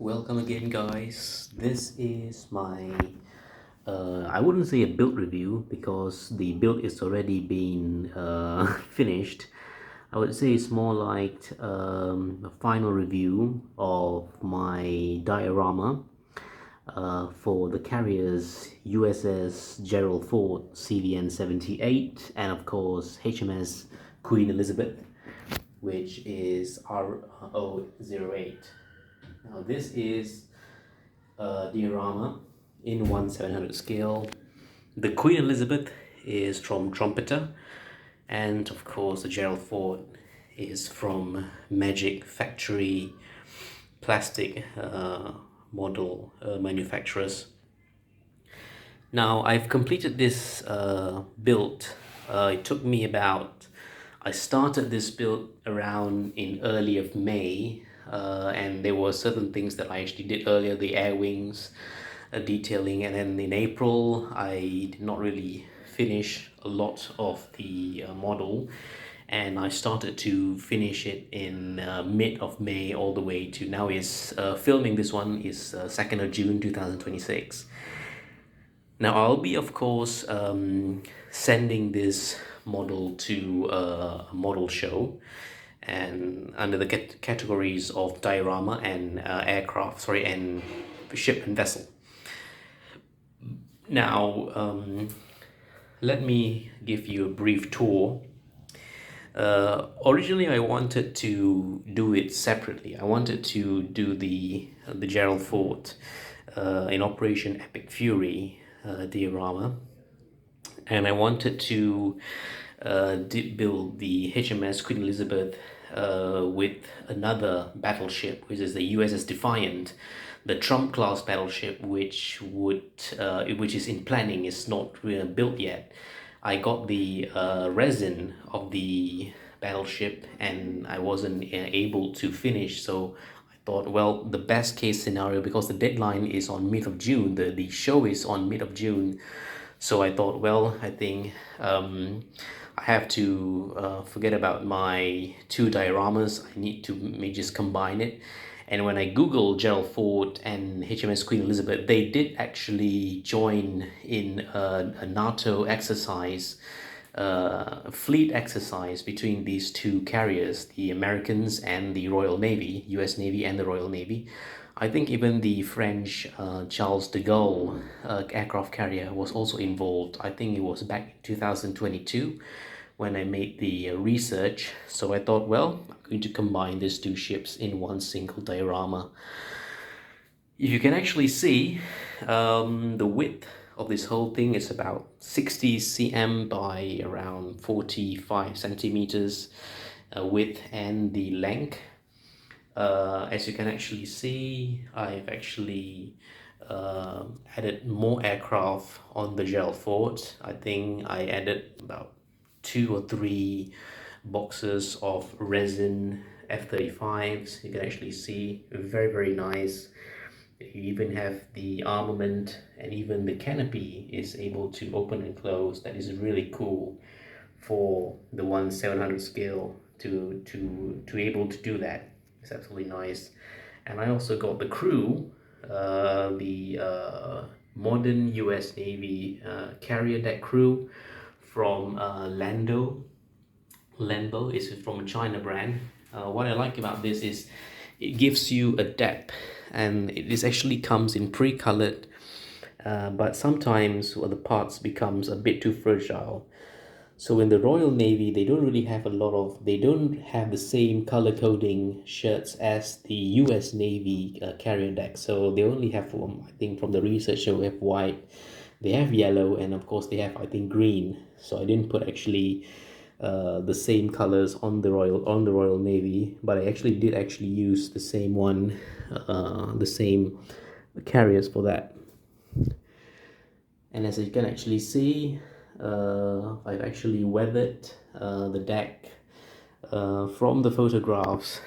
Welcome again, guys. This is my I wouldn't say a build review because the build is already been finished. I would say it's more like a final review of my diorama for the carriers USS Gerald CVN-78 and of course HMS Queen Elizabeth, which is RO08. Now this is a diorama in 1/700 scale. The Queen Elizabeth is from Trumpeter, and of course the Gerald Ford is from Magic Factory plastic model manufacturers. Now I've completed this build. It took me about, I started this build around in early of May, and there were certain things that I actually did earlier, the air wings detailing, and then in April I did not really finish a lot of the model, and I started to finish it in mid of May all the way to now. Is filming this one is 2nd of June 2026. Now I'll be of course sending this model to a model show, and under the categories of diorama and and ship and vessel. Now let me give you a brief tour. Originally I wanted to do it separately. I wanted to do the Gerald Ford in Operation Epic Fury diorama, and I wanted to build the HMS Queen Elizabeth with another battleship, which is the USS Defiant, the Trump class battleship, which is in planning, is not really built yet. I got the resin of the battleship and I wasn't able to finish, so I thought, well, the best case scenario, because the deadline is on mid of June, the show is on mid of June, so I thought, well, I think I have to forget about my two dioramas. I need to maybe just combine it. And when I Googled Gerald Ford and HMS Queen Elizabeth, they did actually join in a NATO exercise, fleet exercise between these two carriers, the Americans and the Royal Navy, US Navy and the Royal Navy. I think even the French Charles de Gaulle aircraft carrier was also involved. I think it was back in 2022 when I made the research. So I thought, well, I'm going to combine these two ships in one single diorama. If you can actually see, the width of this whole thing is about 60 cm by around 45 centimeters width, and the length. As you can actually see, I've actually added more aircraft on the Gerald Ford. I think I added about 2 or 3 boxes of resin F-35s. You can actually see very nice. You even have the armament, and even the canopy is able to open and close. That is really cool for the 1/700 scale to able to do that. It's absolutely nice. And I also got the crew, the modern US Navy carrier deck crew from Lambo is from a China brand. What I like about this is it gives you a depth, and this actually comes in pre-colored, but sometimes the parts becomes a bit too fragile. So in the Royal Navy, they don't really have they don't have the same color coding shirts as the US Navy carrier deck. So they only have, I think from the research, they have white, they have yellow, and of course they have, I think, green. So I didn't put actually the same colors on the Royal Navy, but I actually did use the same one, the same carriers for that. And as you can actually see, I've actually weathered the deck from the photographs.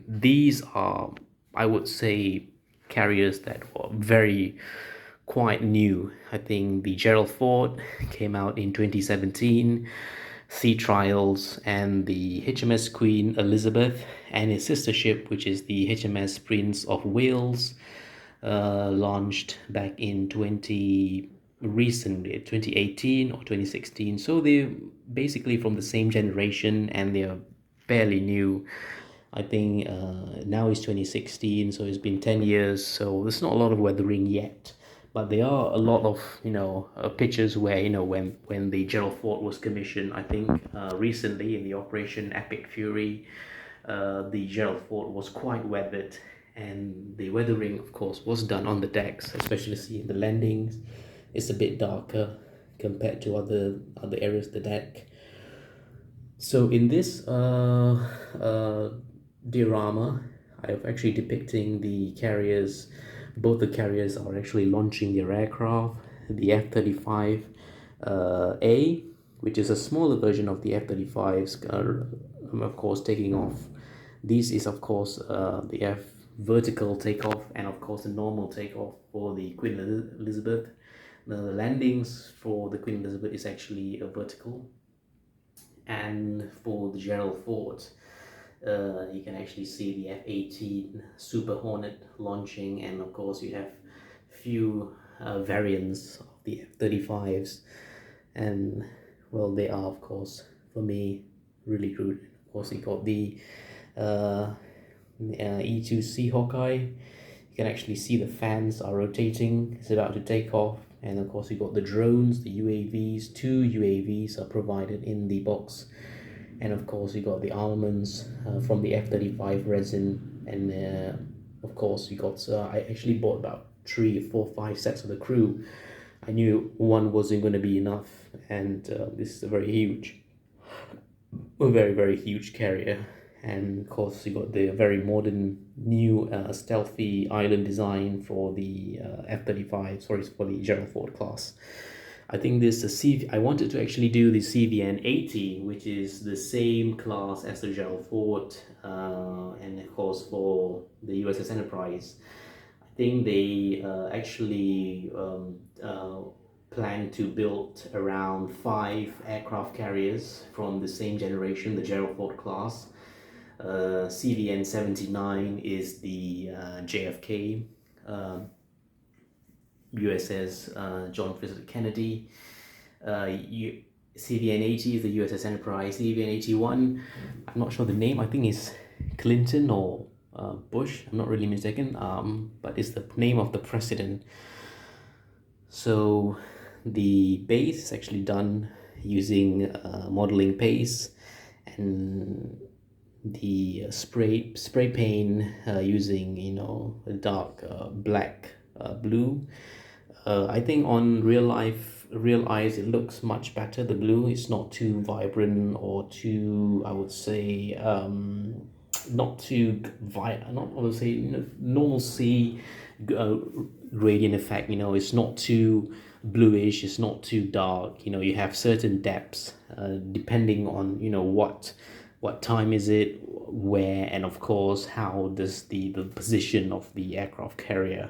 These are, I would say, carriers that were quite new. I think the Gerald Ford came out in 2017. sea trials, and the HMS Queen Elizabeth and its sister ship, which is the HMS Prince of Wales, launched back in 2018 or 2016. So they're basically from the same generation and they're fairly new. I think now it's 2016, so it's been 10 years, so there's not a lot of weathering yet. But there are a lot of, pictures where, when the Gerald Ford was commissioned, I think recently in the Operation Epic Fury, the Gerald Ford was quite weathered, and the weathering, of course, was done on the decks, especially seeing the landings. It's a bit darker compared to other areas of the deck. So in this diorama, I'm actually depicting the carriers. Both the carriers are actually launching their aircraft. The F-35 A, which is a smaller version of the F-35s, of course, taking off. This is, of course, the F vertical takeoff, and of course the normal takeoff for the Queen Elizabeth. The landings for the Queen Elizabeth is actually a vertical, and for the Gerald Ford, you can actually see the F-18 Super Hornet launching, and of course you have few variants of the F-35s, and well, they are, of course, for me, really good. Of course, you got the E2C Hawkeye. You can actually see the fans are rotating. It's about to take off. And of course, you got the drones, the UAVs. 2 UAVs are provided in the box. And of course, you got the armaments from the F-35 resin. And of course, you got. I actually bought about 3, 4, 5 sets of the crew. I knew one wasn't going to be enough, and this is a very, very huge carrier. And of course, you got the very modern, new, stealthy island design for the F-35. Sorry, for the Gerald Ford class. I think this I wanted to actually do the CVN-80, which is the same class as the Gerald Ford, and of course for the USS Enterprise. I think they actually plan to build around 5 aircraft carriers from the same generation, the Gerald Ford class. CVN-79 is the JFK, USS John Fitzgerald Kennedy. CVN-80 is the USS Enterprise. CVN-81, I'm not sure the name, I think it's Clinton or Bush, I'm not really mistaken, but it's the name of the president. So the base is actually done using modeling paste, and the spray paint using a dark black blue. I think on real eyes it looks much better. The blue is not too vibrant or too, I would say, not too not, I would say, normal sea gradient effect. It's not too bluish, it's not too dark. You have certain depths depending on what time is it, where, and of course how does the position of the aircraft carrier.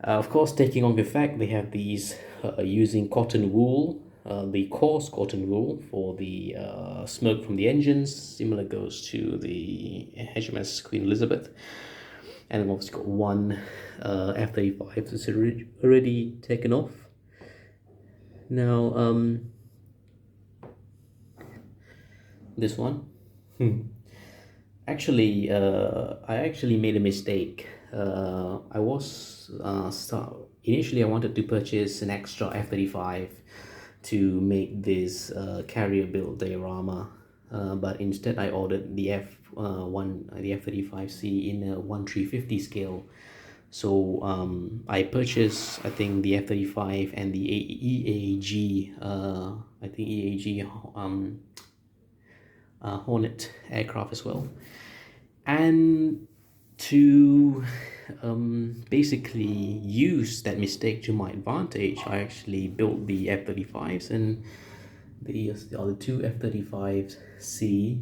Of course, taking on the fact, they have these using cotton wool, the coarse cotton wool for the smoke from the engines. Similar goes to the HMS Queen Elizabeth. And we've also got one F-35 that's already taken off. Now, this one. Actually, I actually made a mistake. Initially I wanted to purchase an extra F-35 to make this carrier build diorama, but instead I ordered the F-35C in a 1/350 scale. So I purchased, I think, the F-35 and the EAG, Hornet aircraft as well. And to basically use that mistake to my advantage, I actually built the F-35s and the other 2 F-35C.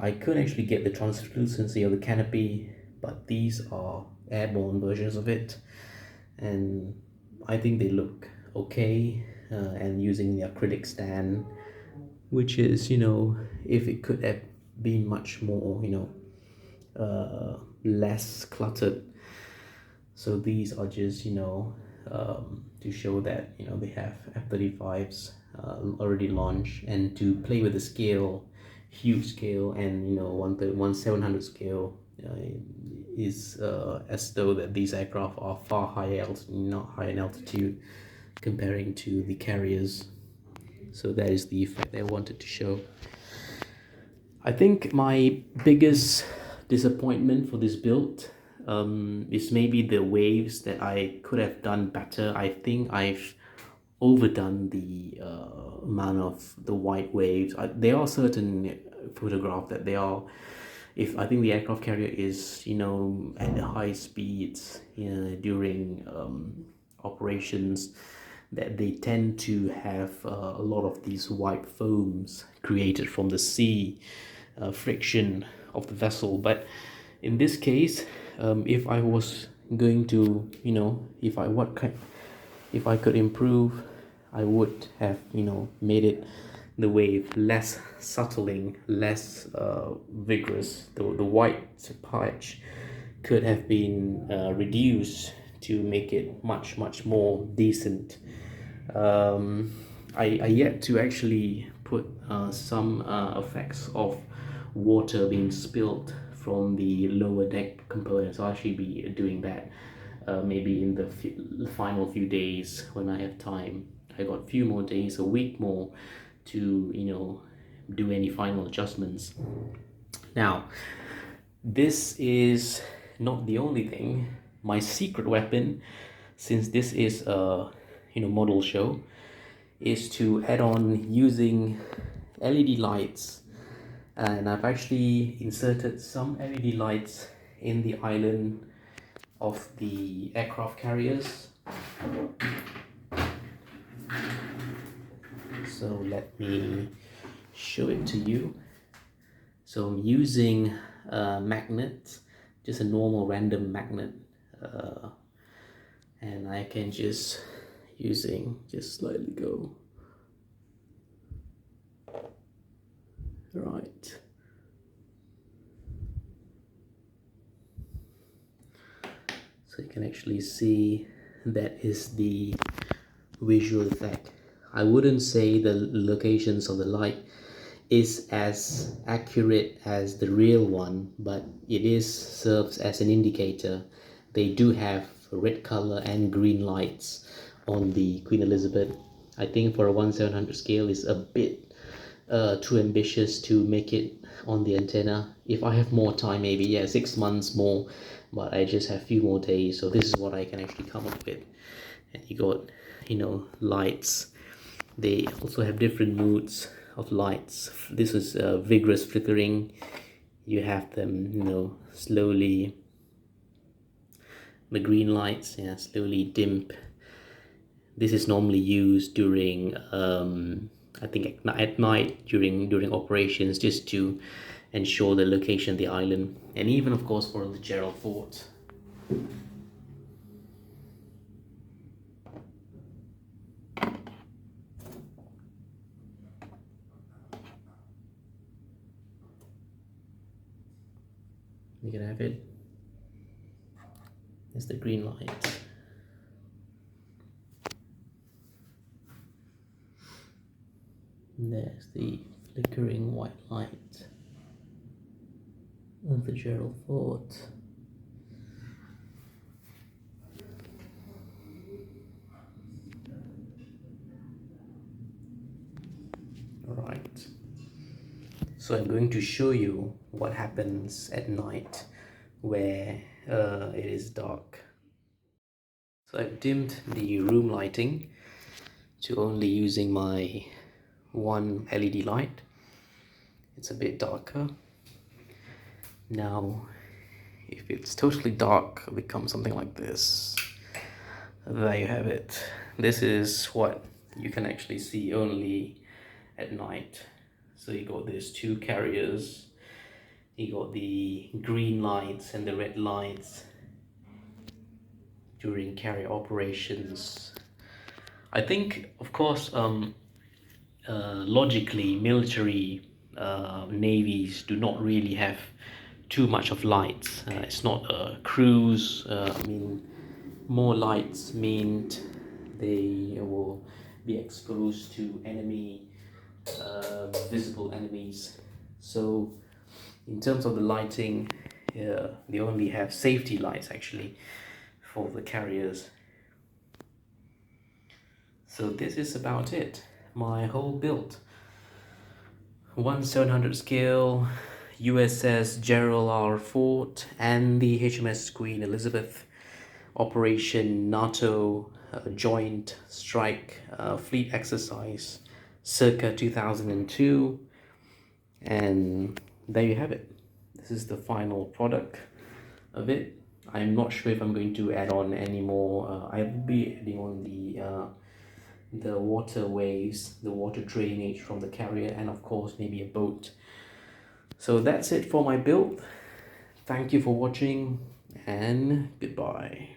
I couldn't actually get the translucency of the canopy, but these are airborne versions of it, and I think they look okay. and using the acrylic stand, which is, you know, if it could have been much more, you know, less cluttered. So these are just, you know, to show that, you know, they have F-35s already launched, and to play with the scale, huge scale, and, you know, 1/700 scale is as though that these aircraft are far higher not high in altitude comparing to the carriers. So that is the effect I wanted to show. I think my biggest disappointment for this build is maybe the waves that I could have done better. I think I've overdone the amount of the white waves. There are certain photographs that they are, if I think the aircraft carrier is, you know, at the high speeds, you know, during operations, that they tend to have a lot of these white foams created from the sea friction of the vessel. But in this case, if I was going to, you know, if I could improve, I would have, you know, made it the wave less subtling, less vigorous. The white patch could have been reduced to make it much more decent. I yet to actually put some effects of water being spilled from the lower deck components. I'll actually be doing that maybe in the final few days when I have time. I got a few more days, a week more, to, you know, do any final adjustments. Now, this is not the only thing. My secret weapon, since this is a, you know, model show, is to add on using LED lights. And I've actually inserted some LED lights in the island of the aircraft carriers. So let me show it to you. So I'm using a magnet, just a normal random magnet, and I can just slightly go right. So you can actually see that is the visual effect. I wouldn't say the locations of the light is as accurate as the real one, but it is serves as an indicator. They do have red color and green lights on the Queen Elizabeth. I think for a 1/700 scale is a bit too ambitious to make it on the antenna. If I have more time, maybe, yeah, 6 months more, but I just have a few more days, so this is what I can actually come up with. And you got, you know, lights. They also have different moods of lights. This is vigorous flickering. You have them, you know, slowly, the green lights, yeah, slowly dim. This is normally used during I think at night during operations, just to ensure the location of the island, and even of course for the Gerald fort. You can have it. It's the green light. And there's the flickering white light of the Gerald fort. Right. So I'm going to show you what happens at night where it is dark. So I've dimmed the room lighting to only using my one LED light. It's a bit darker. Now, if it's totally dark, it becomes something like this. There you have it. This is what you can actually see only at night. So you got these two carriers, you got the green lights and the red lights during carrier operations. I think, of course, logically, military navies do not really have too much of lights. It's not a cruise. I mean, more lights mean they will be exposed to visible enemies. So, in terms of the lighting, they only have safety lights actually for the carriers. So this is about it. My whole build. 1/700 scale USS Gerald R. and the HMS Queen Elizabeth Operation NATO Joint Strike Fleet Exercise circa 2002. And there you have it. This is the final product of it. I'm not sure if I'm going to add on any more. I will be adding on the waterways, the water drainage from the carrier, and of course maybe a boat. So that's it for my build. Thank you for watching, and goodbye.